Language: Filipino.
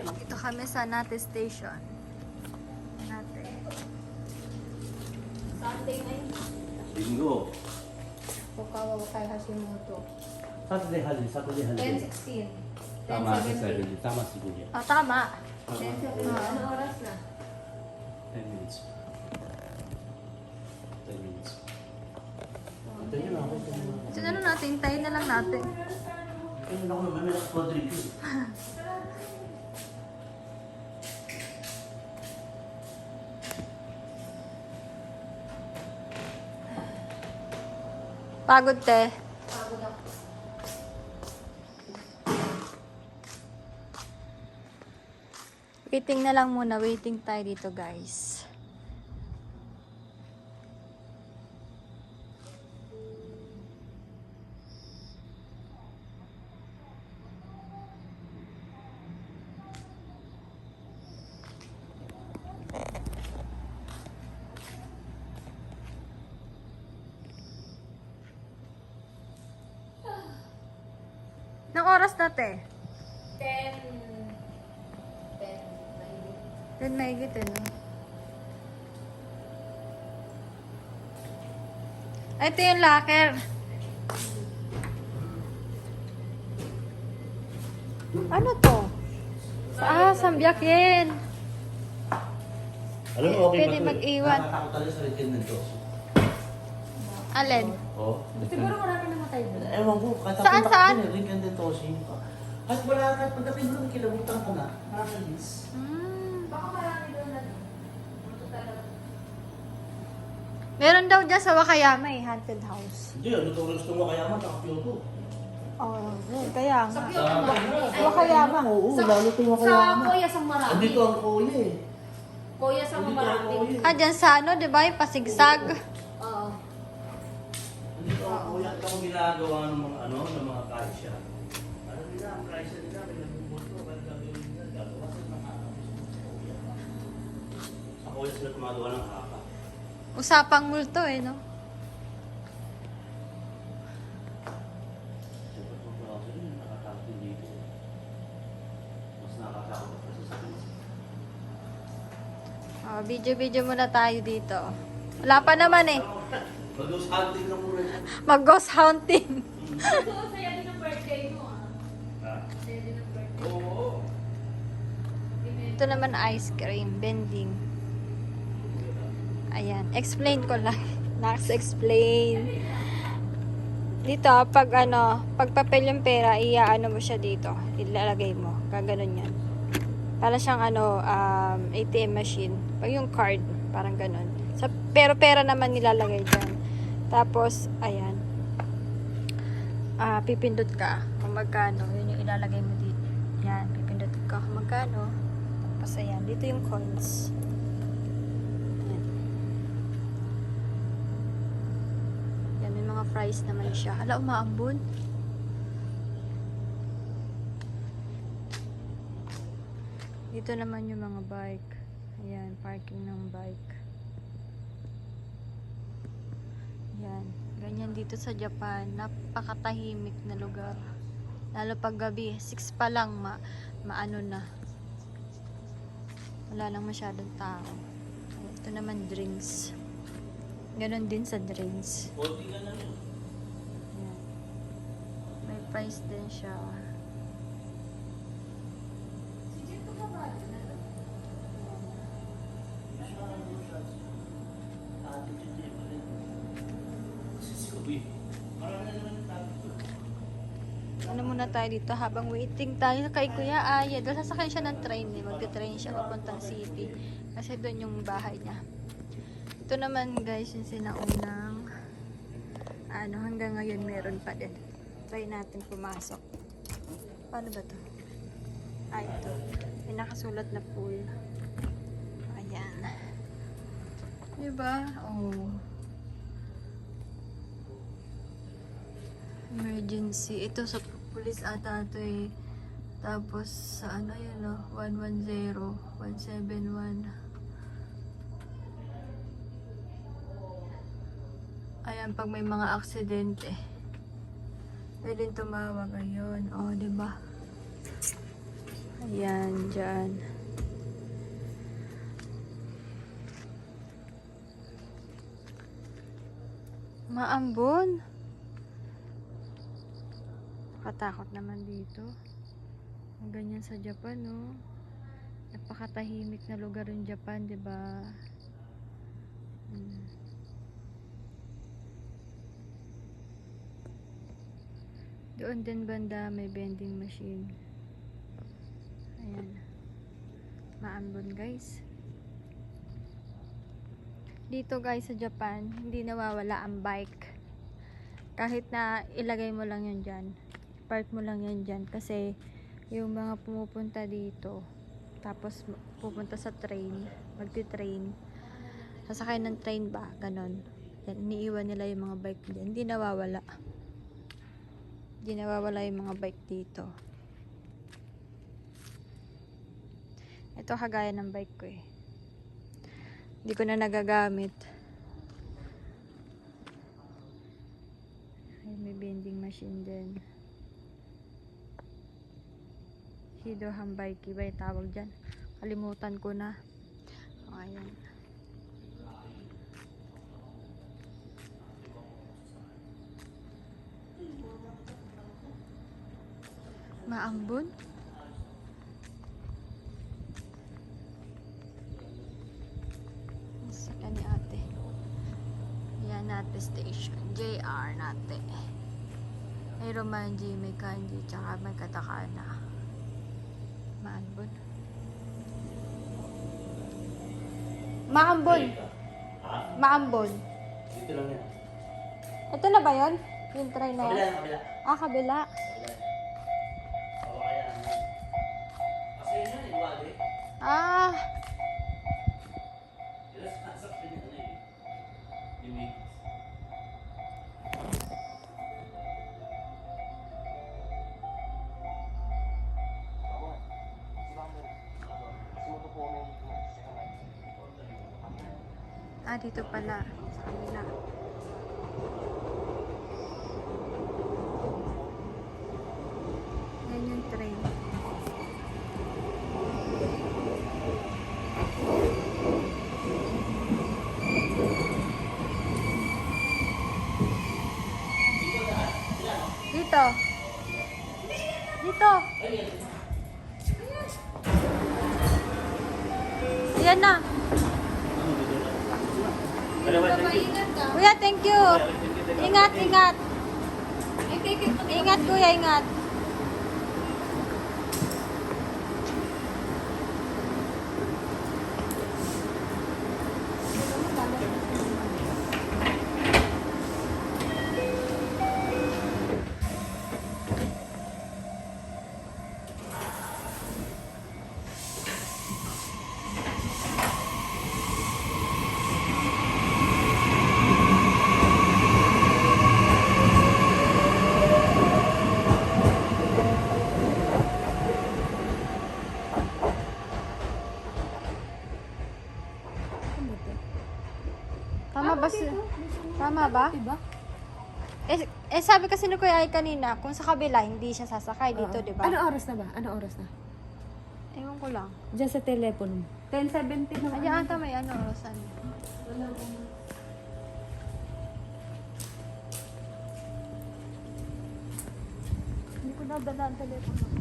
Ito kami sa Nate Station. Nate. Sunday ngayon. Linggo. Fukawa kay Hashimoto. Saturday holiday, Saturday holiday. 10:16. Tama, 10:17. 7. Tama si Kuya. Oh, tama. 10:17. Ano oras na? 10 minutes. 10 minutes. Ito na ako. So, ano natin? Tayo na lang natin. Ito na ako naman. May nakakodrink yun. Pagod, te. Pagod ako. Waiting na lang muna. Waiting tayo dito, guys. Nang oras na, te? 10. 10. 10 mahigit, eh, no? Ay, ito yung locker. Ano to? Sambiak yan. Alam mo, okay Pwede ba ito? mag-iwan. Nakatakot talaga sa rin nito. Alin? Oo. Siguro marami namatay doon. Ewan ko, kahit Saan, saan? Ring and Dentosi. At wala kahit pagdating mo, kilabutan ka na. Nakakalis. Baka marami doon na. Meron daw dyan sa Wakayama eh, haunted house. Hindi, ano ito gusto mo kaya man, Kyoto. Oo, kaya nga. Sa Wakayama. Oo, Sa- lalo ito Sa Kuya sang marami. Andito ang kuya eh. Kuya sang Andito ang marami. kuya. Ah, dyan sa ano, di ba? Yung pasigsag. Oo. Andito ang kuya. Ito ako ginagawa ng mga ano, ng mga kaisya. Ano nila, ang kaisya nila, may nabubulto, may gagawin nila, gagawa sa mga kuya. Sa kuya sila gumagawa ng haka. Usapang multo eh, no? Siyempre, kung ako sa inyo, nakatakot din dito. Mas nakatakot kasi sa akin. Oh, video-video muna tayo dito. Wala pa naman eh. Mag-ghost hunting na muna siya. Mag-ghost hunting. So, saya din ang birthday mo ah. Ha? Saya din ang birthday. Oo. Ito naman ice cream, vending. Ayan, explain ko lang. Explain. Dito, pag papel yung pera, iaano mo siya dito. Ilalagay mo. Gaganon yan. Para siyang ATM machine. Pag yung card, parang ganon. Pero pera naman nilalagay dyan. Tapos, ayan. Pipindot ka kung magkano. Yun yung ilalagay mo dito. Yan, pipindot ka kung magkano. Tapos, ayan. Dito yung coins. Ayan. Yan, may mga fries naman siya. Hala, umaambon. Dito naman yung mga bike. Ayan, parking ng bike. Ayan, ganyan dito sa Japan. Napakatahimik na lugar. Lalo pag gabi, 6 pa lang, maano na. Wala lang masyadong tao. Ito naman drinks. Ganon din sa drinks. Konti ka na yun. Ayan. May price din siya. Si Jito ka ba? Ano muna tayo dito habang waiting tayo kay Kuya Aya. Dahil sasakay siya ng train eh. Magka-train siya papuntang city. Kasi doon yung bahay niya. Ito naman guys yung sinaunang hanggang ngayon meron pa din. Try natin pumasok. Paano ba to? Ito. May nakasulat na pool. Ayan. Diba? Oh. Emergency. Ito sa police ata ito eh. Tapos sa yun 110, 171. Ayan, pag may mga aksidente, pwedeng tumawag. Ayun. O, diba? Ayan, dyan. Maambon. Katakot naman dito. Ang ganyan sa Japan, no? Napakatahimik na lugar yung Japan, di ba? Doon din banda may vending machine. Ayan. Maambon, guys. Dito, guys, sa Japan, hindi nawawala ang bike. Kahit na ilagay mo lang yun dyan. Park mo lang yan dyan. Kasi yung mga pumupunta dito, tapos pupunta sa train, magti-train, sasakay ng train ba, ganon. Yan, iniiwan nila yung mga bike dyan. Hindi nawawala. Hindi nawawala yung mga bike dito. Ito kagaya ng bike ko eh. Hindi ko na nagagamit. Ay, may vending machine din. Hido Hambaiki ba yung tawag dyan? Kalimutan ko na. O, ayan. Maambon? Saka ni ate. Yan natin station. JR natin. May Romanji, may Kanji, tsaka may Katakana. Maambon. Maambon. Ha? Maambon. Dito lang yan. Ito na ba yun? Yung train na Kabila, yan? kabila. Ah, kabila. Kabila. Kawayan. Kasi yun yun, iwali. Ah, Kaya sa pinig ano eh. Limit. dito pala. Sa kabila. Yan yung train. Dito. Dito. Yan na. Kuya, thank you. Ingat, ingat. Ingat, kuya, ingat. Tama ba? Tama ba? Eh, sabi kasi ni Kuya ay kanina, kung sa kabila, hindi siya sasakay dito, di ba? Ano oras na ba? Ano oras na? Ewan ko lang. Diyan sa telepono mo. 10:17 na. Ayan ata may ano, Rosan. Hindi ko nadala ang telepono.